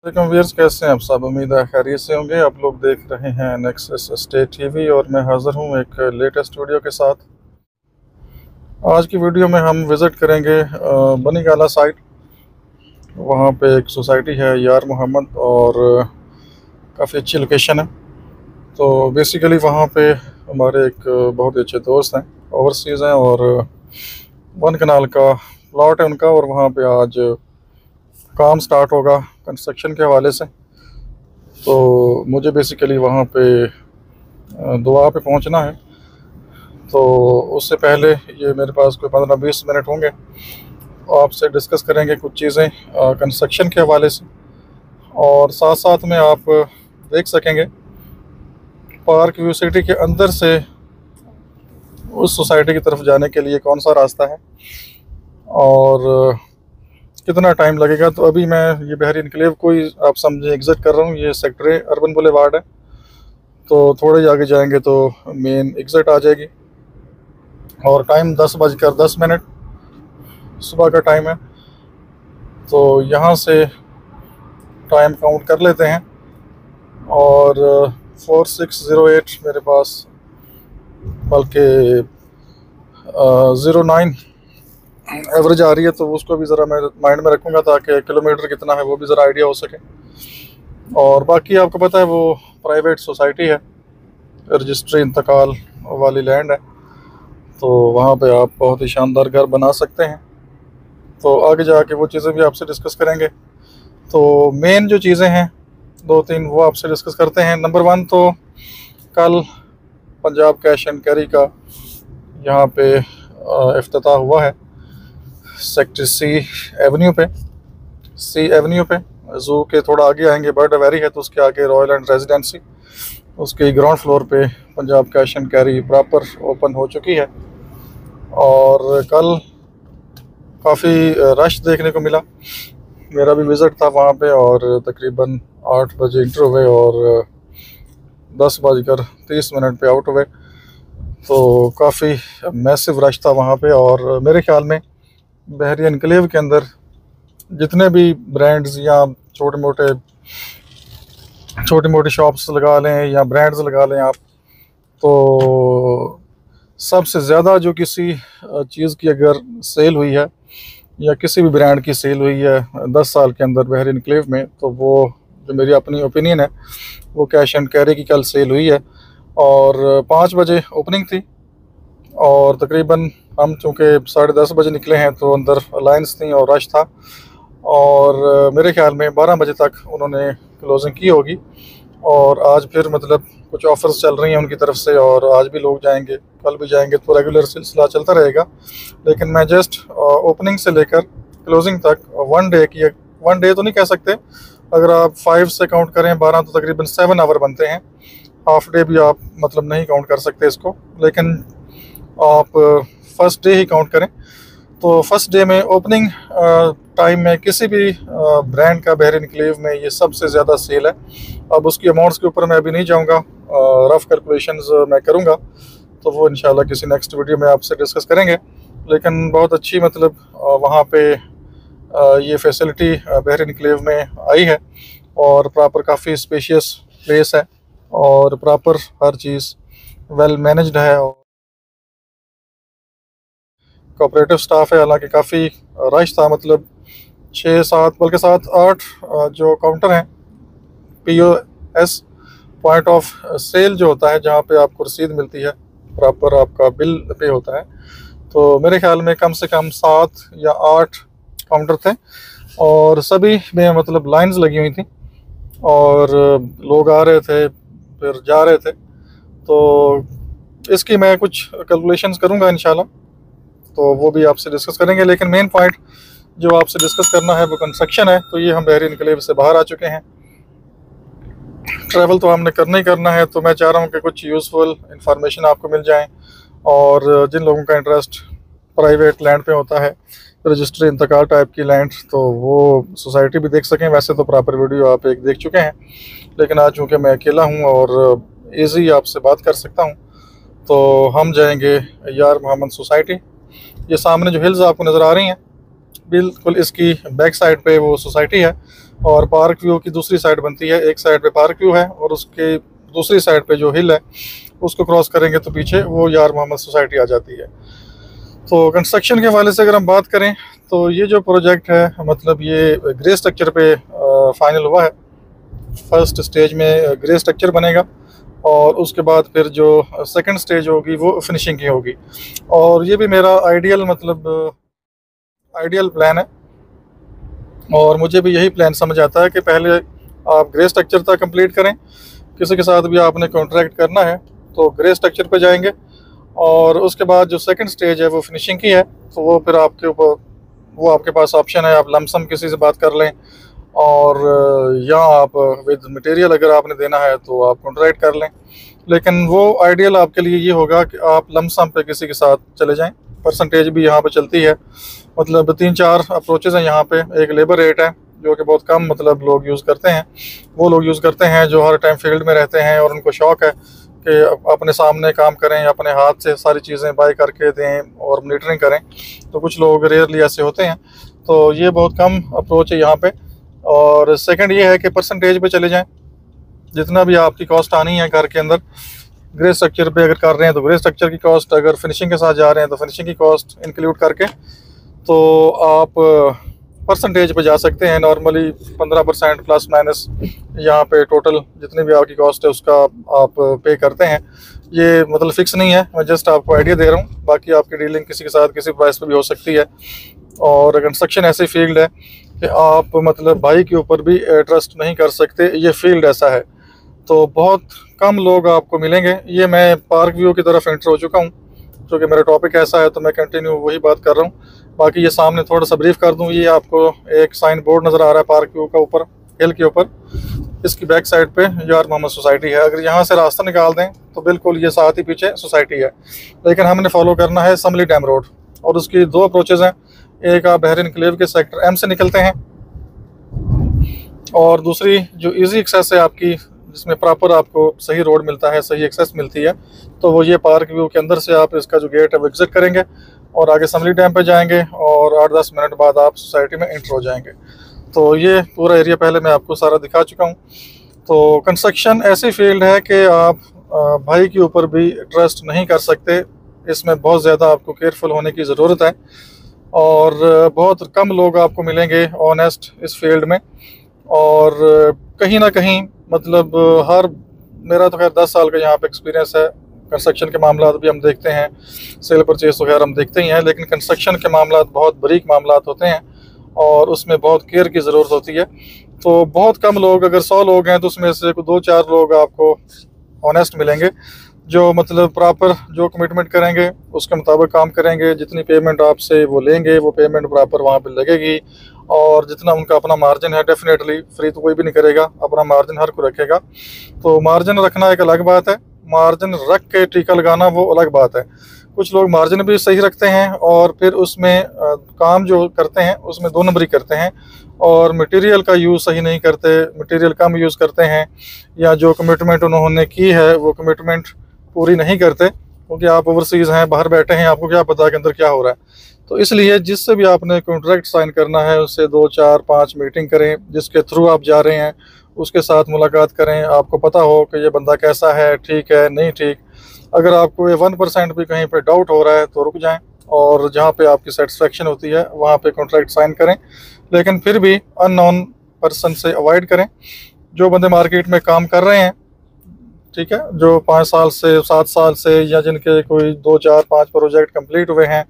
वालेकुम व्यूअर्स, कैसे हैं आप सब। उम्मीद है खैरियत से होंगे। आप लोग देख रहे हैं नेक्सस स्टेट टीवी और मैं हाज़िर हूं एक लेटेस्ट वीडियो के साथ। आज की वीडियो में हम विज़िट करेंगे बनी गाला साइट। वहां पे एक सोसाइटी है यार मोहम्मद और काफ़ी अच्छी लोकेशन है। तो बेसिकली वहां पे हमारे एक बहुत ही अच्छे दोस्त हैं, ओवरसीज़ हैं, और 1 कनाल का प्लॉट है उनका, और वहाँ पे आज काम स्टार्ट होगा कंस्ट्रक्शन के हवाले से। तो मुझे बेसिकली वहाँ पे दुआ पे पहुँचना है। तो उससे पहले ये मेरे पास कोई 15-20 मिनट होंगे, आपसे डिस्कस करेंगे कुछ चीज़ें कंस्ट्रक्शन के हवाले से, और साथ साथ में आप देख सकेंगे पार्क व्यू सिटी के अंदर से उस सोसाइटी की तरफ जाने के लिए कौन सा रास्ता है और कितना टाइम लगेगा। तो अभी मैं ये बहरी इनक्लेव को ही आप समझे एग्जिट कर रहा हूँ। ये सेक्टर अर्बन बुलेवार्ड है, तो थोड़े ही आगे जाएंगे तो मेन एग्जिट आ जाएगी। और टाइम 10:10 सुबह का टाइम है। तो यहाँ से टाइम काउंट कर लेते हैं, और 4608 मेरे पास, बल्कि 09 एवरेज आ रही है, तो उसको भी ज़रा मैं माइंड में रखूँगा ताकि किलोमीटर कितना है वो भी ज़रा आइडिया हो सके। और बाकी आपको पता है वो प्राइवेट सोसाइटी है, रजिस्ट्री इंतकाल वाली लैंड है, तो वहाँ पे आप बहुत ही शानदार घर बना सकते हैं। तो आगे जाके वो चीज़ें भी आपसे डिस्कस करेंगे। तो मेन जो चीज़ें हैं 2-3 वो आपसे डिस्कस करते हैं। नंबर 1 तो कल पंजाब कैश एंड कैरी का यहाँ पे इफ्तिताह हुआ है सेक्टर सी एवेन्यू पे। जू के थोड़ा आगे आएंगे बर्ड वेरी है, तो उसके आगे रॉयल एंड रेजिडेंसी, उसके ग्राउंड फ्लोर पे Punjab cash and carry proper open हो चुकी है। और कल काफ़ी रश देखने को मिला। मेरा भी विज़िट था वहाँ पे, और तकरीबन 8 बजे इंटर हुए और 10:30 पे आउट हुए। तो काफ़ी मैसिव रश था वहाँ पे। और मेरे ख्याल में बहरी एनक्लेव के अंदर जितने भी ब्रांड्स या छोटे मोटे शॉप्स लगा लें या ब्रांड्स लगा लें आप, तो सबसे ज़्यादा जो किसी चीज़ की अगर सेल हुई है या किसी भी ब्रांड की सेल हुई है 10 साल के अंदर बहरी एनक्लेव में, तो वो जो मेरी अपनी ओपिनियन है वो कैश एंड कैरी की कल सेल हुई है। और 5 बजे ओपनिंग थी, और तकरीबन हम चूँकि 10:30 बजे निकले हैं तो अंदर लाइन्स थी और रश था, और मेरे ख्याल में 12 बजे तक उन्होंने क्लोजिंग की होगी। और आज फिर मतलब कुछ ऑफ़र्स चल रही हैं उनकी तरफ से, और आज भी लोग जाएंगे, कल भी जाएंगे, तो रेगुलर सिलसिला चलता रहेगा। लेकिन मैं जस्ट ओपनिंग से लेकर क्लोजिंग तक 1 डे तो नहीं कह सकते, अगर आप 5 से काउंट करें 12 तो तकरीबन 7 आवर बनते हैं। हाफ डे भी आप मतलब नहीं काउंट कर सकते इसको, लेकिन आप फर्स्ट डे ही काउंट करें। तो फर्स्ट डे में ओपनिंग टाइम में किसी भी ब्रांड का बहरी एनक्लेव में ये सबसे ज़्यादा सेल है। अब उसकी अमाउंट्स के ऊपर मैं अभी नहीं जाऊंगा, रफ़ कैलकुलेशंस मैं करूंगा, तो वो इंशाल्लाह किसी नेक्स्ट वीडियो में आपसे डिस्कस करेंगे। लेकिन बहुत अच्छी मतलब वहाँ पे ये फैसिलिटी बहरी एनक्लेव में आई है, और प्रॉपर काफ़ी स्पेशियस प्लेस है, और प्रॉपर हर चीज़ वेल मैनेज्ड है। कोऑपरेटिव स्टाफ है, हालांकि काफ़ी रश था, मतलब 6-7 बल्कि 7-8 जो काउंटर हैं, POS पॉइंट ऑफ सेल जो होता है, जहाँ पे आपको रसीद मिलती है, प्रॉपर आपका बिल पे होता है। तो मेरे ख्याल में कम से कम 7 या 8 काउंटर थे, और सभी में मतलब लाइंस लगी हुई थी, और लोग आ रहे थे फिर जा रहे थे। तो इसकी मैं कुछ कैलकुलेशंस करूँगा इंशाल्लाह, तो वो भी आपसे डिस्कस करेंगे। लेकिन मेन पॉइंट जो आपसे डिस्कस करना है वो कंस्ट्रक्शन है। तो ये हम बहरी एनक्लेव से बाहर आ चुके हैं, ट्रैवल तो हमने करना ही करना है। तो मैं चाह रहा हूँ कि कुछ यूज़फुल इंफॉर्मेशन आपको मिल जाए, और जिन लोगों का इंटरेस्ट प्राइवेट लैंड पे होता है, रजिस्ट्री इंतकाल टाइप की लैंड, तो वो सोसाइटी भी देख सकें। वैसे तो प्रॉपर वीडियो आप एक देख चुके हैं, लेकिन आज चूँकि मैं अकेला हूँ और ईजी आपसे बात कर सकता हूँ, तो हम जाएंगे यार मोहम्मद सोसाइटी। ये सामने जो हिल्स आपको नज़र आ रही हैं, बिल्कुल इसकी बैक साइड पे वो सोसाइटी है, और पार्क व्यू की दूसरी साइड बनती है। एक साइड पे पार्क व्यू है और उसके दूसरी साइड पे जो हिल है उसको क्रॉस करेंगे तो पीछे वो यार मोहम्मद सोसाइटी आ जाती है। तो कंस्ट्रक्शन के हवाले से अगर हम बात करें तो ये जो प्रोजेक्ट है मतलब ये ग्रे स्ट्रक्चर पे फाइनल हुआ है। फर्स्ट स्टेज में ग्रे स्ट्रक्चर बनेगा और उसके बाद फिर जो सेकंड स्टेज होगी वो फिनिशिंग की होगी। और ये भी मेरा आइडियल मतलब आइडियल प्लान है और मुझे भी यही प्लान समझ आता है कि पहले आप ग्रे स्ट्रक्चर तक कंप्लीट करें। किसी के साथ भी आपने कॉन्ट्रैक्ट करना है तो ग्रे स्ट्रक्चर पे जाएंगे और उसके बाद जो सेकंड स्टेज है वो फिनिशिंग की है, तो वो फिर आपके ऊपर वो आपके पास ऑप्शन है, आप लमसम किसी से बात कर लें और या आप विद मटेरियल अगर आपने देना है तो आप कॉन्ट्रैक्ट कर लें। लेकिन वो आइडियल आपके लिए ये होगा कि आप लमसम पे किसी के साथ चले जाएं। परसेंटेज भी यहाँ पे चलती है, मतलब 3-4 अप्रोचेज हैं यहाँ पे। एक लेबर रेट है जो कि बहुत कम मतलब लोग यूज़ करते हैं, वो लोग यूज़ करते हैं जो हर टाइम फील्ड में रहते हैं और उनको शौक़ है कि अपने सामने काम करें, अपने हाथ से सारी चीज़ें बाय करके दें और मॉनिटरिंग करें। तो कुछ लोग रेयरली ऐसे होते हैं, तो ये बहुत कम अप्रोच है यहाँ पे। और सेकंड ये है कि परसेंटेज पे चले जाएं। जितना भी आपकी कॉस्ट आनी है घर के अंदर ग्रे स्ट्रक्चर पे अगर कर रहे हैं तो ग्रे स्ट्रक्चर की कॉस्ट, अगर फिनिशिंग के साथ जा रहे हैं तो फिनिशिंग की कॉस्ट इंक्लूड करके तो आप परसेंटेज पे जा सकते हैं। नॉर्मली 15% प्लस माइनस यहाँ पे टोटल जितनी भी आपकी कॉस्ट है उसका आप पे करते हैं। ये मतलब फिक्स नहीं है, मैं जस्ट आपको आइडिया दे रहा हूँ। बाकी आपकी डीलिंग किसी के साथ किसी प्राइस पे भी हो सकती है। और कंस्ट्रक्शन ऐसी फील्ड है कि आप मतलब भाई के ऊपर भी ट्रस्ट नहीं कर सकते, ये फील्ड ऐसा है। तो बहुत कम लोग आपको मिलेंगे। ये मैं पार्क व्यू की तरफ एंटर हो चुका हूँ क्योंकि मेरा टॉपिक ऐसा है तो मैं कंटिन्यू वही बात कर रहा हूँ। बाकी ये सामने थोड़ा सा ब्रीफ कर दूँ, ये आपको एक साइन बोर्ड नज़र आ रहा है पार्क व्यू का ऊपर हिल के ऊपर, इसकी बैक साइड पे यार मोहम्मद सोसाइटी है। अगर यहाँ से रास्ता निकाल दें तो बिल्कुल ये साथ ही पीछे सोसाइटी है, लेकिन हमने फॉलो करना है समली डैम रोड और उसकी 2 अप्रोचेज़ हैं। एक आप बहरीन एन्क्लेव के सेक्टर M से निकलते हैं और दूसरी जो ईजी एक्सेस है आपकी, जिसमें प्रॉपर आपको सही रोड मिलता है, सही एक्सेस मिलती है, तो वो ये पार्क व्यू के अंदर से आप इसका जो गेट है वो एग्जिट करेंगे और आगे समली डैम पे जाएंगे और 8-10 मिनट बाद आप सोसाइटी में एंटर हो जाएंगे। तो ये पूरा एरिया पहले मैं आपको सारा दिखा चुका हूँ। तो कंस्ट्रक्शन ऐसी फील्ड है कि आप भाई के ऊपर भी ट्रस्ट नहीं कर सकते, इसमें बहुत ज़्यादा आपको केयरफुल होने की ज़रूरत है और बहुत कम लोग आपको मिलेंगे ऑनेस्ट इस फील्ड में। और कहीं ना कहीं मतलब हर मेरा तो खैर 10 साल का यहाँ पे एक्सपीरियंस है। कंस्ट्रक्शन के मामला भी हम देखते हैं, सेल परचेज वगैरह हम देखते ही हैं, लेकिन कंस्ट्रक्शन के मामला बहुत बारीक मामला होते हैं और उसमें बहुत केयर की ज़रूरत होती है। तो बहुत कम लोग, अगर 100 लोग हैं तो उसमें से 2-4 लोग आपको ऑनेस्ट मिलेंगे जो मतलब प्रॉपर जो कमिटमेंट करेंगे उसके मुताबिक काम करेंगे। जितनी पेमेंट आपसे वो लेंगे वो पेमेंट प्रॉपर वहाँ पे लगेगी और जितना उनका अपना मार्जिन है, डेफिनेटली फ्री तो कोई भी नहीं करेगा, अपना मार्जिन हर कोई रखेगा। तो मार्जिन रखना एक अलग बात है, मार्जिन रख के टीका लगाना वो अलग बात है। कुछ लोग मार्जिन भी सही रखते हैं और फिर उसमें काम जो करते हैं उसमें 2 नंबरी करते हैं और मटेरियल का यूज़ सही नहीं करते, मटेरियल कम यूज़ करते हैं या जो कमिटमेंट उन्होंने की है वो कमिटमेंट पूरी नहीं करते, क्योंकि आप ओवरसीज़ हैं, बाहर बैठे हैं, आपको क्या पता कि अंदर क्या हो रहा है। तो इसलिए जिससे भी आपने कॉन्ट्रैक्ट साइन करना है उससे 2-4-5 मीटिंग करें, जिसके थ्रू आप जा रहे हैं उसके साथ मुलाकात करें, आपको पता हो कि ये बंदा कैसा है, ठीक है नहीं ठीक। अगर आपको ये 1% भी कहीं पे डाउट हो रहा है तो रुक जाएं और जहाँ पे आपकी सेटिस्फेक्शन होती है वहाँ पे कॉन्ट्रैक्ट साइन करें। लेकिन फिर भी अननोन पर्सन से अवॉइड करें। जो बंदे मार्केट में काम कर रहे हैं, ठीक है, जो 5 साल से 7 साल से या जिनके कोई 2-4-5 प्रोजेक्ट कंप्लीट हुए हैं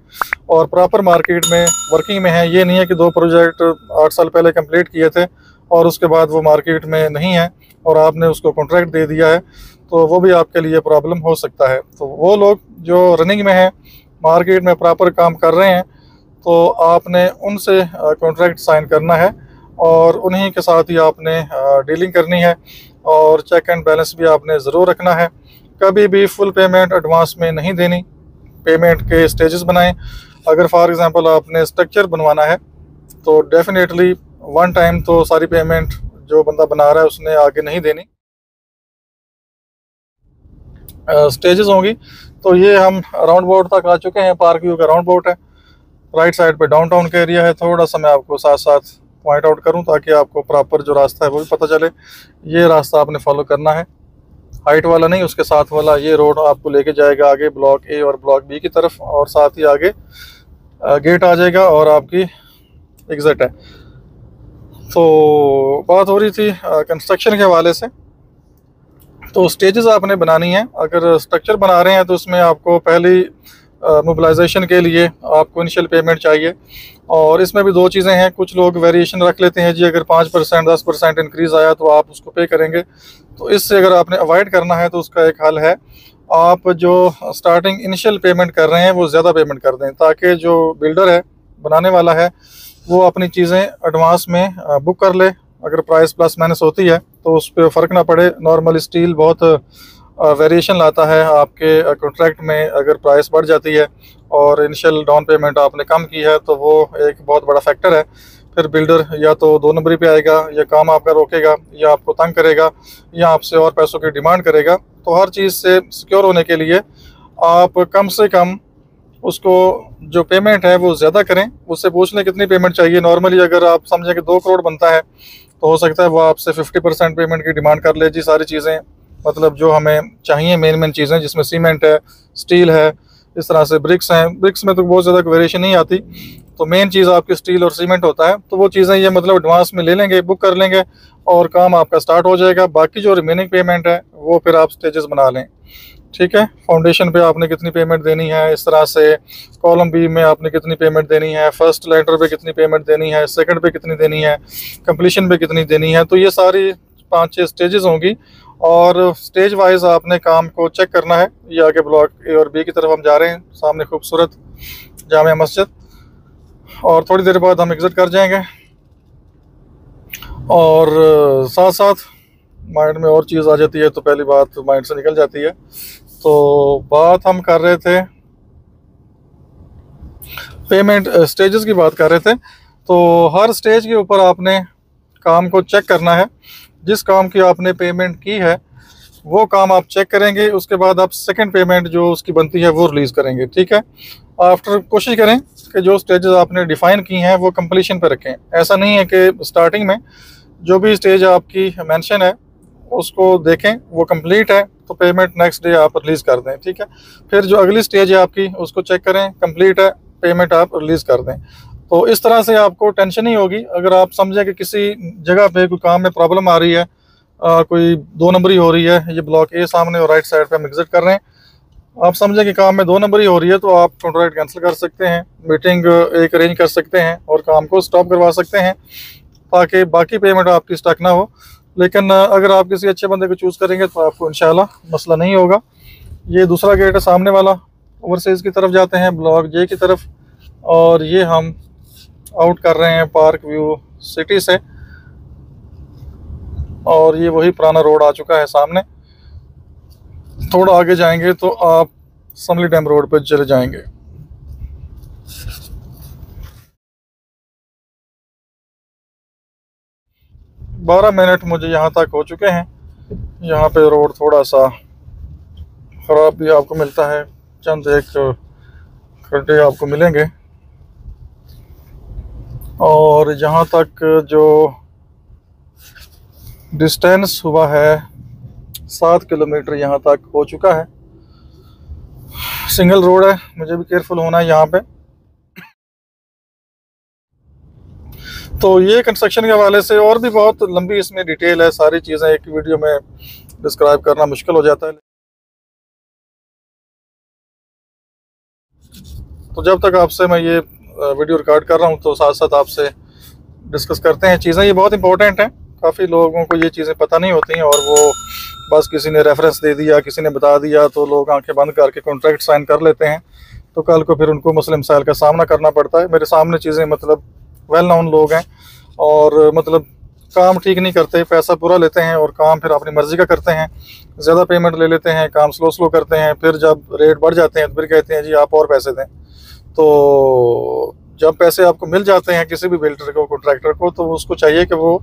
और प्रॉपर मार्केट में वर्किंग में हैं, ये नहीं है कि 2 प्रोजेक्ट 8 साल पहले कंप्लीट किए थे और उसके बाद वो मार्केट में नहीं है और आपने उसको कॉन्ट्रैक्ट दे दिया है, तो वो भी आपके लिए प्रॉब्लम हो सकता है। तो वो लोग जो रनिंग में हैं, मार्केट में प्रॉपर काम कर रहे हैं, तो आपने उनसे कॉन्ट्रैक्ट साइन करना है और उन्हीं के साथ ही आपने डीलिंग करनी है और चेक एंड बैलेंस भी आपने ज़रूर रखना है। कभी भी फुल पेमेंट एडवांस में नहीं देनी, पेमेंट के स्टेजेस बनाएं। अगर फॉर एग्जांपल आपने स्ट्रक्चर बनवाना है तो डेफिनेटली 1 टाइम तो सारी पेमेंट जो बंदा बना रहा है उसने आगे नहीं देनी, स्टेजेस होंगी। तो ये हम राउंड बोर्ड तक आ चुके हैं, पार्क व्यू का राउंड बोर्ड है, राइट साइड पे डाउनटाउन का एरिया है। थोड़ा सा मैं आपको साथ साथ पॉइंट आउट करूं ताकि आपको प्रॉपर जो रास्ता है वो भी पता चले। ये रास्ता आपने फॉलो करना है, हाइट वाला नहीं, उसके साथ वाला। ये रोड आपको लेके जाएगा आगे ब्लॉक ए और ब्लॉक बी की तरफ, और साथ ही आगे गेट आ जाएगा और आपकी एग्जिट है। तो बात हो रही थी कंस्ट्रक्शन के हवाले से। तो स्टेजेस आपने बनानी है। अगर स्ट्रक्चर बना रहे हैं तो उसमें आपको पहली मोबिलाइजेशन के लिए आपको इनिशियल पेमेंट चाहिए, और इसमें भी दो चीज़ें हैं। कुछ लोग वेरिएशन रख लेते हैं जी, अगर 5% 10% इंक्रीज़ आया तो आप उसको पे करेंगे। तो इससे अगर आपने अवॉइड करना है तो उसका एक हल है, आप जो स्टार्टिंग इनिशियल पेमेंट कर रहे हैं वो ज़्यादा पेमेंट कर दें, ताकि जो बिल्डर है, बनाने वाला है, वो अपनी चीज़ें एडवांस में बुक कर ले। अगर प्राइस प्लस माइनस होती है तो उस पर फ़र्क ना पड़े। नॉर्मल स्टील बहुत वेरिएशन लाता है आपके कॉन्ट्रैक्ट में। अगर प्राइस बढ़ जाती है और इनिशियल डाउन पेमेंट आपने कम की है तो वो एक बहुत बड़ा फैक्टर है। फिर बिल्डर या तो 2 नंबरी पे आएगा, या काम आपका रोकेगा, या आपको तंग करेगा, या आपसे और पैसों की डिमांड करेगा। तो हर चीज़ से सिक्योर होने के लिए आप कम से कम उसको जो पेमेंट है वो ज़्यादा करें। उससे पूछ लें कितनी पेमेंट चाहिए। नॉर्मली अगर आप समझें कि 2 करोड़ बनता है तो हो सकता है वो आपसे 50% पेमेंट की डिमांड कर ले जी। सारी चीज़ें मतलब जो हमें चाहिए, मेन चीज़ें, जिसमें सीमेंट है, स्टील है, इस तरह से ब्रिक्स हैं। ब्रिक्स में तो बहुत ज़्यादा वेरिएशन नहीं आती, तो मेन चीज़ आपकी स्टील और सीमेंट होता है। तो वो चीज़ें ये मतलब एडवांस में ले लेंगे, बुक कर लेंगे, और काम आपका स्टार्ट हो जाएगा। बाकी जो रिमेनिंग पेमेंट है वो फिर आप स्टेजेस बना लें, ठीक है। फाउंडेशन पे आपने कितनी पेमेंट देनी है, इस तरह से कॉलम बी में आपने कितनी पेमेंट देनी है, फर्स्ट लेंटर पे कितनी पेमेंट देनी है, सेकंड पे कितनी देनी है, कंप्लीशन पे कितनी देनी है। तो ये सारी 5-6 स्टेजेस होंगी, और स्टेज वाइज आपने काम को चेक करना है। ये आगे ब्लॉक ए और बी की तरफ हम जा रहे हैं, सामने खूबसूरत जामिया मस्जिद, और थोड़ी देर बाद हम एग्जिट कर जाएंगे। और साथ साथ माइंड में और चीज़ आ जाती है तो पहली बात माइंड से निकल जाती है। तो बात हम कर रहे थे पेमेंट स्टेजेस की बात कर रहे थे। तो हर स्टेज के ऊपर आपने काम को चेक करना है। जिस काम की आपने पेमेंट की है वो काम आप चेक करेंगे, उसके बाद आप सेकंड पेमेंट जो उसकी बनती है वो रिलीज़ करेंगे, ठीक है। आफ्टर कोशिश करें कि जो स्टेजेस आपने डिफ़ाइन की हैं वो कंप्लीशन पे रखें। ऐसा नहीं है कि स्टार्टिंग में जो भी स्टेज आपकी मेंशन है उसको देखें, वो कंप्लीट है तो पेमेंट नेक्स्ट डे आप रिलीज़ कर दें, ठीक है। फिर जो अगली स्टेज है आपकी उसको चेक करें, कंप्लीट है, पेमेंट आप रिलीज़ कर दें। तो इस तरह से आपको टेंशन नहीं होगी। अगर आप समझें कि किसी जगह पे कोई काम में प्रॉब्लम आ रही है, कोई 2 नंबरी हो रही है, ये ब्लॉक ए सामने और राइट साइड पे हम एग्जिट कर रहे हैं, आप समझें कि काम में 2 नंबरी हो रही है, तो आप कॉन्ट्रैक्ट कैंसिल कर सकते हैं, मीटिंग एक अरेंज कर सकते हैं और काम को स्टॉप करवा सकते हैं, ताकि बाकी पेमेंट आपकी स्टक ना हो। लेकिन अगर आप किसी अच्छे बंदे को चूज़ करेंगे तो आपको इंशाल्लाह मसला नहीं होगा। ये दूसरा गेट है सामने वाला, ओवरसीज़ की तरफ जाते हैं, ब्लॉक जे की तरफ, और ये हम आउट कर रहे हैं पार्क व्यू सिटी से, और ये वही पुराना रोड आ चुका है सामने। थोड़ा आगे जाएंगे तो आप समली डैम रोड पर चले जाएंगे। बारह मिनट मुझे यहाँ तक हो चुके हैं। यहाँ पे रोड थोड़ा सा ख़राब भी आपको मिलता है, चंद एक खड्डे आपको मिलेंगे, और जहाँ तक जो डिस्टेंस हुआ है 7 किलोमीटर यहाँ तक हो चुका है। सिंगल रोड है, मुझे भी केयरफुल होना है यहाँ पे। तो ये कंस्ट्रक्शन के हवाले से और भी बहुत लंबी इसमें डिटेल है, सारी चीज़ें एक वीडियो में डिस्क्राइब करना मुश्किल हो जाता है। तो जब तक आपसे मैं ये वीडियो रिकॉर्ड कर रहा हूँ तो साथ साथ आपसे डिस्कस करते हैं चीज़ें। ये बहुत इंपॉर्टेंट हैं, काफ़ी लोगों को ये चीज़ें पता नहीं होती हैं, और वो बस किसी ने रेफरेंस दे दिया, किसी ने बता दिया, तो लोग आंखें बंद करके कॉन्ट्रैक्ट साइन कर लेते हैं। तो कल को फिर उनको मसले मसाइल का सामना करना पड़ता है। मेरे सामने चीज़ें मतलब वेल नोन लोग हैं, और मतलब काम ठीक नहीं करते, पैसा पूरा लेते हैं और काम फिर अपनी मर्ज़ी का करते हैं, ज़्यादा पेमेंट ले लेते हैं, काम स्लो करते हैं। फिर जब रेट बढ़ जाते हैं तो फिर कहते हैं जी आप और पैसे दें। तो जब पैसे आपको मिल जाते हैं किसी भी बिल्डर को, कॉन्ट्रैक्टर को, तो उसको चाहिए कि वो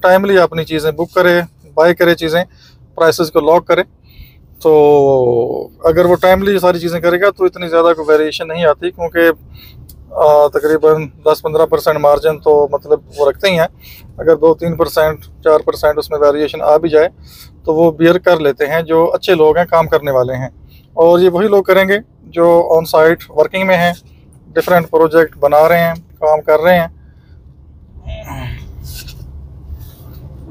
टाइमली अपनी चीज़ें बुक करे, बाय करे, चीज़ें प्राइसेस को लॉक करे। तो अगर वो टाइमली सारी चीज़ें करेगा तो इतनी ज़्यादा कोई वेरिएशन नहीं आती, क्योंकि तकरीबन 10-15% मार्जिन तो मतलब वो रखते ही हैं। अगर 2-3% 4% उसमें वेरिएशन आ भी जाए तो वो बियर कर लेते हैं, जो अच्छे लोग हैं, काम करने वाले हैं। और ये वही लोग करेंगे जो ऑन साइट वर्किंग में हैं, डिफरेंट प्रोजेक्ट बना रहे हैं, काम कर रहे हैं।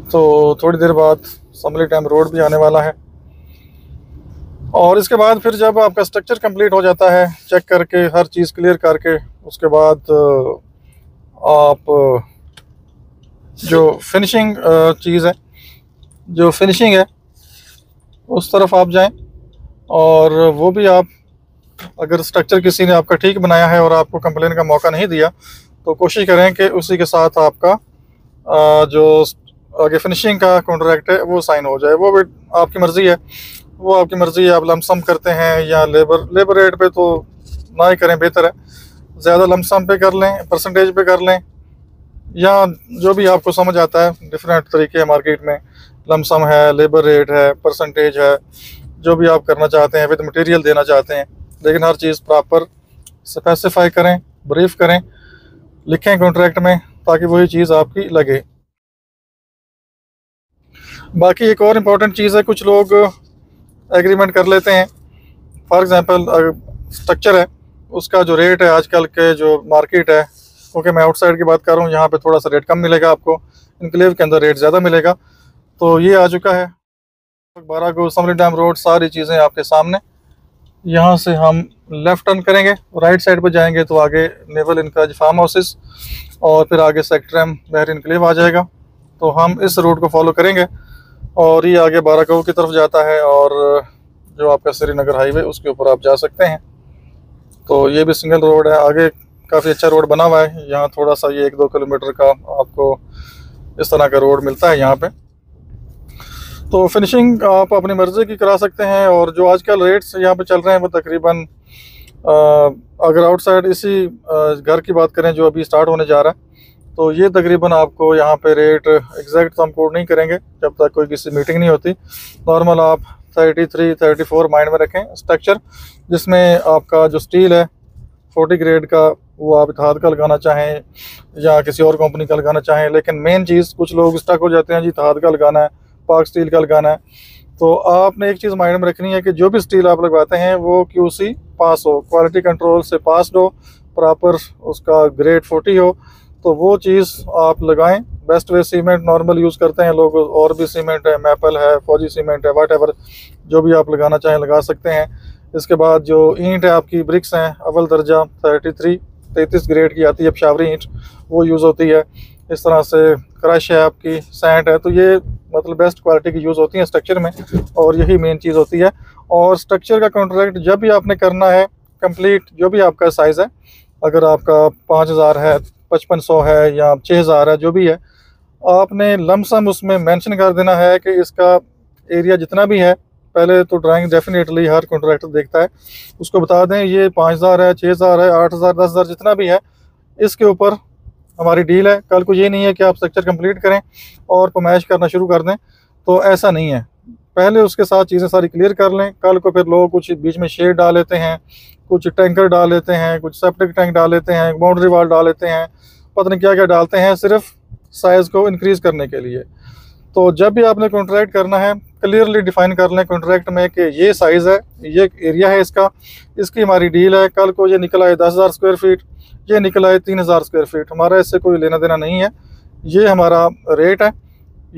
तो थोड़ी देर बाद समली टाइम रोड भी आने वाला है। और इसके बाद फिर जब आपका स्ट्रक्चर कंप्लीट हो जाता है, चेक करके हर चीज़ क्लियर करके, उसके बाद आप जो फिनिशिंग चीज़ है, जो फिनिशिंग है, उस तरफ आप जाएं। और वो भी आप, अगर स्ट्रक्चर किसी ने आपका ठीक बनाया है और आपको कंप्लेन का मौका नहीं दिया, तो कोशिश करें कि उसी के साथ आपका जो आगे फिनिशिंग का कॉन्ट्रैक्ट है वो साइन हो जाए। वो भी आपकी मर्ज़ी है, वो आपकी मर्ज़ी है। आप लमसम करते हैं या लेबर रेट पे, तो ना ही करें, बेहतर है। ज़्यादा लमसम पे कर लें, परसेंटेज पे कर लें, या जो भी आपको समझ आता है। डिफरेंट तरीके हैं मार्केट में, लमसम है, लेबर रेट है, परसेंटेज है, जो भी आप करना चाहते हैं, विद मटेरियल देना चाहते हैं। लेकिन हर चीज़ प्रॉपर स्पेसिफाई करें, ब्रीफ करें, लिखें कॉन्ट्रैक्ट में, ताकि वही चीज़ आपकी लगे। बाकी एक और इम्पॉर्टेंट चीज़ है, कुछ लोग एग्रीमेंट कर लेते हैं। फॉर एग्ज़ाम्पल स्ट्रक्चर है, उसका जो रेट है आजकल के जो मार्केट है, क्योंकि मैं आउटसाइड की बात कर रहा हूँ, यहाँ पे थोड़ा सा रेट कम मिलेगा आपको, इनक्लेव के अंदर रेट ज़्यादा मिलेगा। तो ये आ चुका है 12 को समली डैम रोड, सारी चीज़ें आपके सामने। यहाँ से हम लेफ़्ट टर्न करेंगे, राइट साइड पर जाएंगे तो आगे नेवल इनकरेज फार्म हाउसेस, और फिर आगे सेक्टर एम बहर इनक्लेव आ जाएगा। तो हम इस रूट को फॉलो करेंगे और ये आगे बाराकऊ की तरफ जाता है, और जो आपका श्रीनगर हाईवे, उसके ऊपर आप जा सकते हैं। तो ये भी सिंगल रोड है, आगे काफ़ी अच्छा रोड बना हुआ है। यहाँ थोड़ा सा ये 1-2 किलोमीटर का आपको इस तरह का रोड मिलता है यहाँ पे। तो फिनिशिंग आप अपनी मर्ज़ी की करा सकते हैं। और जो आजकल रेट्स यहाँ पे चल रहे हैं वो तकरीबन, अगर आउटसाइड इसी घर की बात करें जो अभी स्टार्ट होने जा रहा है, तो ये तकरीबन आपको यहाँ पे रेट एग्जैक्ट तो हम कोड नहीं करेंगे जब तक कोई किसी मीटिंग नहीं होती। नॉर्मल आप 33-34 माइंड में रखें स्ट्रक्चर, जिसमें आपका जो स्टील है 40 ग्रेड का, वो आप इत्तेहाद का लगाना चाहें या किसी और कंपनी का लगाना चाहें। लेकिन मेन चीज़, कुछ लोग स्टक हो जाते हैं जी इत्तेहाद का लगाना है, पाक स्टील का लगाना है। तो आपने एक चीज़ माइंड में रखनी है कि जो भी स्टील आप लगवाते हैं वो QC पास हो, क्वालिटी कंट्रोल से पास हो, प्रॉपर उसका ग्रेड 40 हो, तो वो चीज़ आप लगाएं। Best way cement normal use करते हैं लोग, और भी सीमेंट है, मैपल है, फौजी सीमेंट है, वाट जो भी आप लगाना चाहें लगा सकते हैं। इसके बाद जो ईंट है आपकी, ब्रिक्स हैं अव्वल दर्जा 33 ग्रेड की आती है पेशावरी ईंट, वो यूज़ होती है। इस तरह से क्रश है आपकी, सैंड है, तो ये मतलब बेस्ट क्वालिटी की यूज़ होती है स्ट्रक्चर में, और यही मेन चीज़ होती है। और स्ट्रक्चर का कॉन्ट्रैक्ट जब भी आपने करना है कंप्लीट, जो भी आपका साइज़ है, अगर आपका 5000 है, 5500 है या 6000 है, जो भी है, आपने लमसम उसमें मेंशन कर देना है कि इसका एरिया जितना भी है। पहले तो ड्राइंग डेफिनेटली हर कॉन्ट्रैक्टर देखता है, उसको बता दें ये 5000 है, 6000 है, 8000, 10000, जितना भी है, इसके ऊपर हमारी डील है। कल को ये नहीं है कि आप स्ट्रक्चर कंप्लीट करें और फरमाइश करना शुरू कर दें, तो ऐसा नहीं है। पहले उसके साथ चीज़ें सारी क्लियर कर लें। कल को फिर लोग कुछ बीच में शेड डाल लेते हैं, कुछ टैंकर डाल लेते हैं, कुछ सेप्टिक टैंक डाल लेते हैं, बाउंड्री वाल डाल लेते हैं, पता नहीं क्या क्या डालते हैं, सिर्फ साइज़ को इंक्रीज़ करने के लिए। तो जब भी आपने कॉन्ट्रैक्ट करना है, क्लियरली डिफाइन कर लें कॉन्ट्रैक्ट में कि ये साइज़ है, ये एरिया है इसका, इसकी हमारी डील है। कल को ये निकल आए 10,000 स्क्वायर फीट, ये निकल आए 3,000 स्क्वायर फीट, हमारा इससे कोई लेना देना नहीं है। ये हमारा रेट है।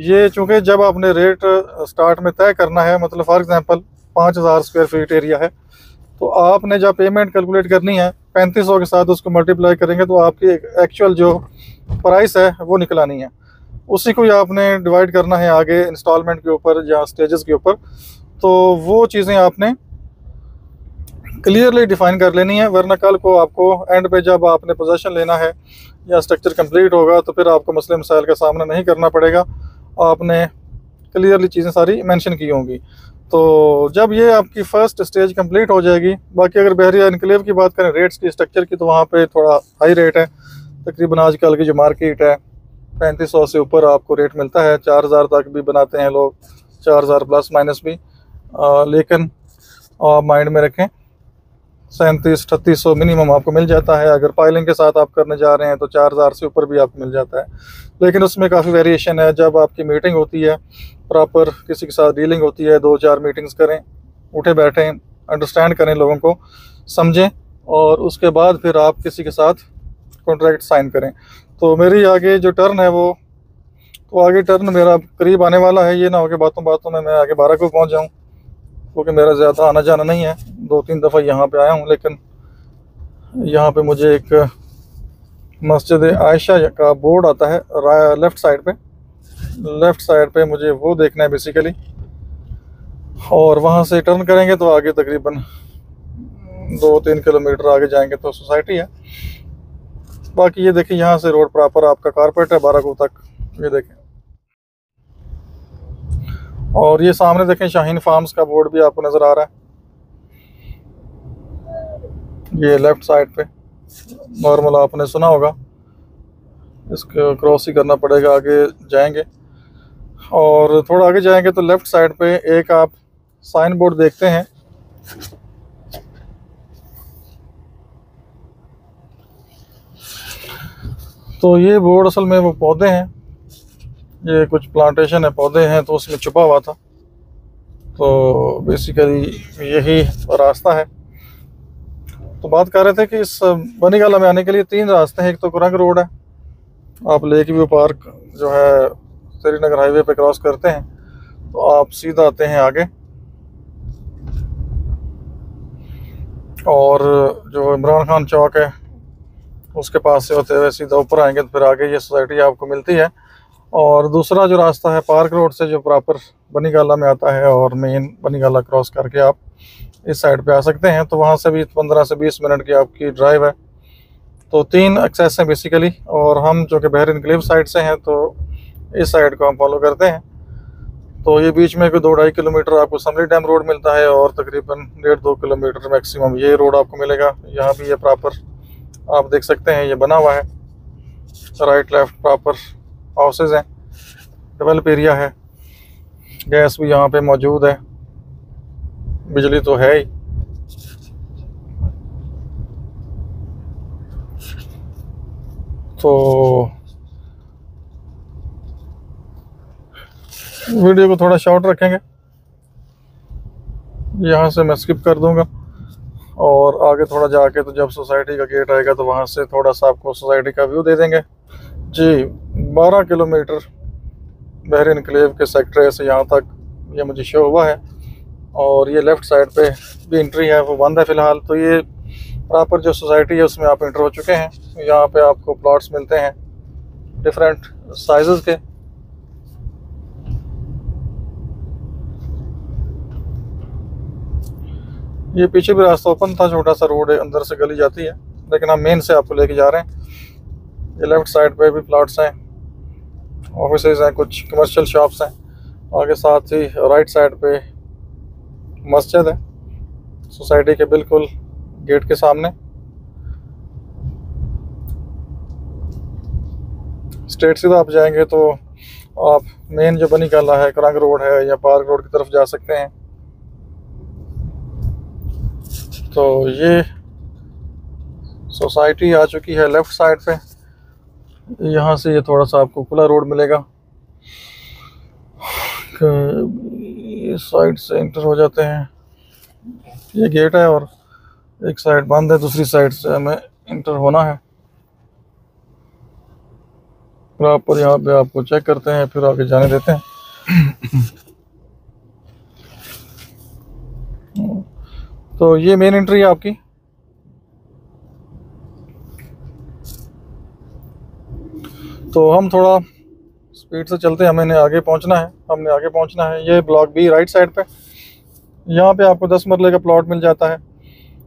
ये चूँकि जब आपने रेट स्टार्ट में तय करना है, मतलब for example 5,000 square feet area है, तो आपने जब पेमेंट कैलकुलेट करनी है 3500 के साथ उसको मल्टीप्लाई करेंगे तो आपकी एक्चुअल जो प्राइस है वो निकलानी है। उसी को ही आपने डिवाइड करना है आगे इंस्टॉलमेंट के ऊपर या स्टेजेस के ऊपर। तो वो चीज़ें आपने क्लियरली डिफाइन कर लेनी है, वरना कल को आपको एंड पे जब आपने पोजीशन लेना है या स्ट्रक्चर कंप्लीट होगा तो फिर आपको मसले मसाइल का सामना नहीं करना पड़ेगा। आपने क्लियरली चीज़ें सारी मेंशन की होंगी। तो जब ये आपकी फ़र्स्ट स्टेज कंप्लीट हो जाएगी, बाकी अगर बहरिया इनक्लेव की बात करें रेट्स की, स्ट्रक्चर की, तो वहाँ पे थोड़ा हाई रेट है। तकरीबन आजकल की जो मार्केट है 3500 से ऊपर आपको रेट मिलता है, 4000 तक भी बनाते हैं लोग, 4000 प्लस माइनस भी। लेकिन माइंड में रखें 3700-3800 मिनिमम आपको मिल जाता है। अगर पाइलिंग के साथ आप करने जा रहे हैं तो 4000 से ऊपर भी आपको मिल जाता है, लेकिन उसमें काफ़ी वेरिएशन है। जब आपकी मीटिंग होती है, प्रॉपर किसी के साथ डीलिंग होती है, 2-4 मीटिंग्स करें, उठे बैठें, अंडरस्टैंड करें, लोगों को समझें, और उसके बाद फिर आप किसी के साथ कॉन्ट्रैक्ट साइन करें। तो मेरी आगे जो टर्न है वो, तो आगे टर्न मेरा करीब आने वाला है। ये ना हो कि बातों बातों में मैं आगे 12 को पहुंच जाऊं, क्योंकि मेरा ज़्यादा आना जाना नहीं है। 2-3 दफ़ा यहाँ पे आया हूँ, लेकिन यहाँ पे मुझे एक मस्जिद आयशा का बोर्ड आता है लेफ़्ट साइड पे मुझे वो देखना है बेसिकली, और वहाँ से टर्न करेंगे तो आगे तकरीबन 2-3 किलोमीटर आगे जाएंगे तो सोसाइटी है। बाकी ये देखिए, यहाँ से रोड प्रॉपर आपका कारपेट है 12 को तक, ये देखें। और ये सामने देखें शाहीन फार्म्स का बोर्ड भी आपको नज़र आ रहा है, ये लेफ़्ट साइड पे। नॉर्मल आपने सुना होगा, इसको क्रॉस ही करना पड़ेगा, आगे जाएंगे। और थोड़ा आगे जाएंगे तो लेफ़्ट साइड पे एक आप साइन बोर्ड देखते हैं, तो ये बोर्ड असल में वो पौधे हैं, ये कुछ प्लांटेशन है, पौधे हैं, तो उसमें छुपा हुआ था। तो बेसिकली यही रास्ता है। तो बात कर रहे थे कि इस बनीगाला में आने के लिए 3 रास्ते हैं। एक तो कुरंग रोड है, आप लेक व्यू पार्क जो है श्रीनगर हाईवे पे क्रॉस करते हैं तो आप सीधा आते हैं आगे, और जो इमरान खान चौक है उसके पास से होते हुए सीधा ऊपर आएंगे तो फिर आगे ये सोसाइटी आपको मिलती है। और दूसरा जो रास्ता है पार्क रोड से, जो प्रॉपर बनीगाला में आता है, और मेन बनीगाला क्रॉस करके आप इस साइड पे आ सकते हैं। तो वहाँ से भी 15 से 20 मिनट की आपकी ड्राइव है। तो 3 एक्सेस हैं बेसिकली, और हम जो कि बहर इनकलेव साइड से हैं तो इस साइड को हम फॉलो करते हैं। तो ये बीच में कोई 2-2.5 किलोमीटर आपको समरी डैम रोड मिलता है, और तकरीबन 1.5-2 किलोमीटर मैक्सिमम ये रोड आपको मिलेगा। यहाँ भी ये प्रॉपर आप देख सकते हैं, ये बना हुआ है, राइट लेफ्ट प्रॉपर हाउसेज हैं, डेवलप एरिया है, गैस भी यहाँ पे मौजूद है, बिजली तो है ही। तो वीडियो को थोड़ा शॉर्ट रखेंगे, यहाँ से मैं स्किप कर दूंगा, और आगे थोड़ा जाके तो जब सोसाइटी का गेट आएगा तो वहाँ से थोड़ा सा आपको सोसाइटी का व्यू दे देंगे। जी 12 किलोमीटर बहर इनकलेव के सेक्टर से यहाँ तक ये मुझे शो हुआ है, और ये लेफ़्ट साइड पे भी एंट्री है, वो बंद है फ़िलहाल। तो ये प्रॉपर जो सोसाइटी है उसमें आप एंटर हो चुके हैं। यहाँ पे आपको प्लॉट्स मिलते हैं डिफरेंट साइज़ के। ये पीछे भी रास्ता ओपन था, छोटा सा रोड है, अंदर से गली जाती है, लेकिन हम मेन से आपको लेके जा रहे हैं। ये लेफ़्ट साइड पे भी प्लॉट्स हैं, ऑफिसेज हैं, कुछ कमर्शियल शॉप्स हैं आगे, साथ ही राइट साइड पे मस्जिद है सोसाइटी के बिल्कुल गेट के सामने। स्ट्रेट सीधा आप जाएंगे तो आप मेन जो बनीगाला है, कुरंग रोड है, या पार्क रोड की तरफ जा सकते हैं। तो ये सोसाइटी आ चुकी है लेफ़्ट साइड पे। यहाँ से ये थोड़ा सा आपको खुला रोड मिलेगा, इस साइड से एंटर हो जाते हैं। ये गेट है और एक साइड बंद है, दूसरी साइड से हमें एंटर होना है। प्रॉपर यहाँ पे आपको चेक करते हैं, फिर आगे जाने देते हैं। तो ये मेन एंट्री है आपकी। तो हम थोड़ा स्पीड से चलते हैं, हमें आगे पहुंचना है। ये ब्लॉक बी राइट साइड पे, यहाँ पे आपको 10 मरले का प्लॉट मिल जाता है,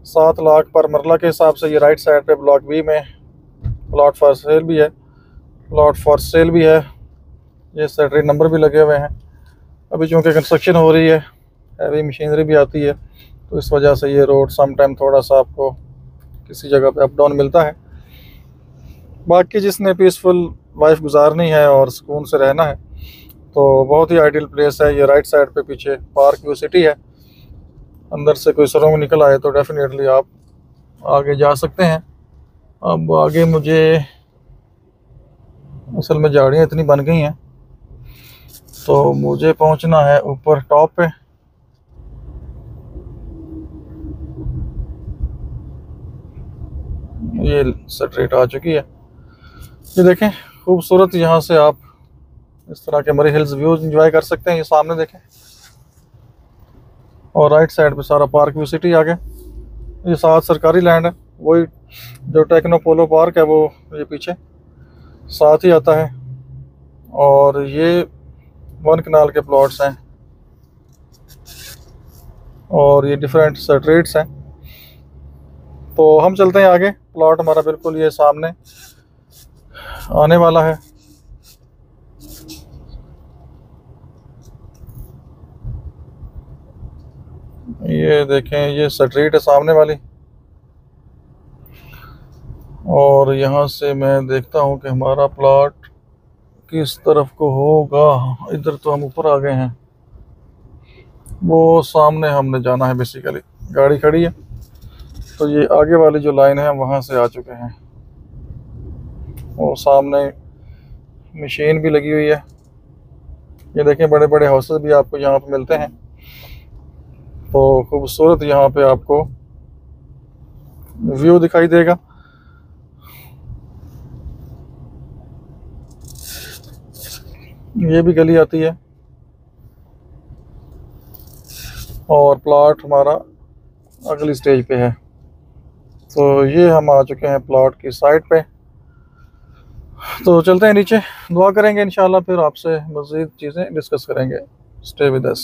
7 लाख पर मरला के हिसाब से। ये राइट साइड पे ब्लॉक बी में प्लॉट फॉर सेल भी है। ये सेटरी नंबर भी लगे हुए हैं। अभी चूँकि कंस्ट्रक्शन हो रही है, हैवी मशीनरी भी आती है, तो इस वजह से ये रोड सम टाइम थोड़ा सा आपको किसी जगह पे अप डाउन मिलता है। बाकी जिसने पीसफुल लाइफ गुजारनी है और सुकून से रहना है तो बहुत ही आइडियल प्लेस है। ये राइट साइड पे पीछे पार्क व्यू सिटी है, अंदर से कोई सुरंग निकल आए तो डेफिनेटली आप आगे जा सकते हैं। अब आगे मुझे असल में झाड़ियाँ इतनी बन गई हैं तो मुझे पहुंचना है ऊपर टॉप पे। ये स्ट्रेट आ चुकी है। ये देखें खूबसूरत, यहाँ से आप इस तरह के मरी हिल्स व्यू एंजॉय कर सकते हैं। ये सामने देखें, और राइट साइड पे सारा पार्क व्यू सिटी आ गया। ये साथ सरकारी लैंड है, वही जो टेक्नो पोलो पार्क है वो ये पीछे साथ ही आता है। और ये 1 कनाल के प्लॉट्स हैं और ये डिफरेंट स्ट्रीट्स हैं। तो हम चलते हैं आगे। प्लॉट हमारा बिल्कुल ये सामने आने वाला है। ये देखें, ये स्ट्रीट है सामने वाली, और यहाँ से मैं देखता हूँ कि हमारा प्लॉट किस तरफ को होगा। इधर तो हम ऊपर आ गए हैं, वो सामने हमने जाना है। बेसिकली गाड़ी खड़ी है तो ये आगे वाली जो लाइन है वहाँ से आ चुके हैं। और सामने मशीन भी लगी हुई है। ये देखें, बड़े बड़े हाउसेस भी आपको यहाँ पे मिलते हैं। तो खूबसूरत यहाँ पे आपको व्यू दिखाई देगा। ये भी गली आती है और प्लॉट हमारा अगली स्टेज पे है। तो ये हम आ चुके हैं प्लॉट की साइड पे। तो चलते हैं नीचे, दुआ करेंगे इंशाल्लाह, फिर आपसे मज़ीद चीज़ें डिस्कस करेंगे। Stay with us.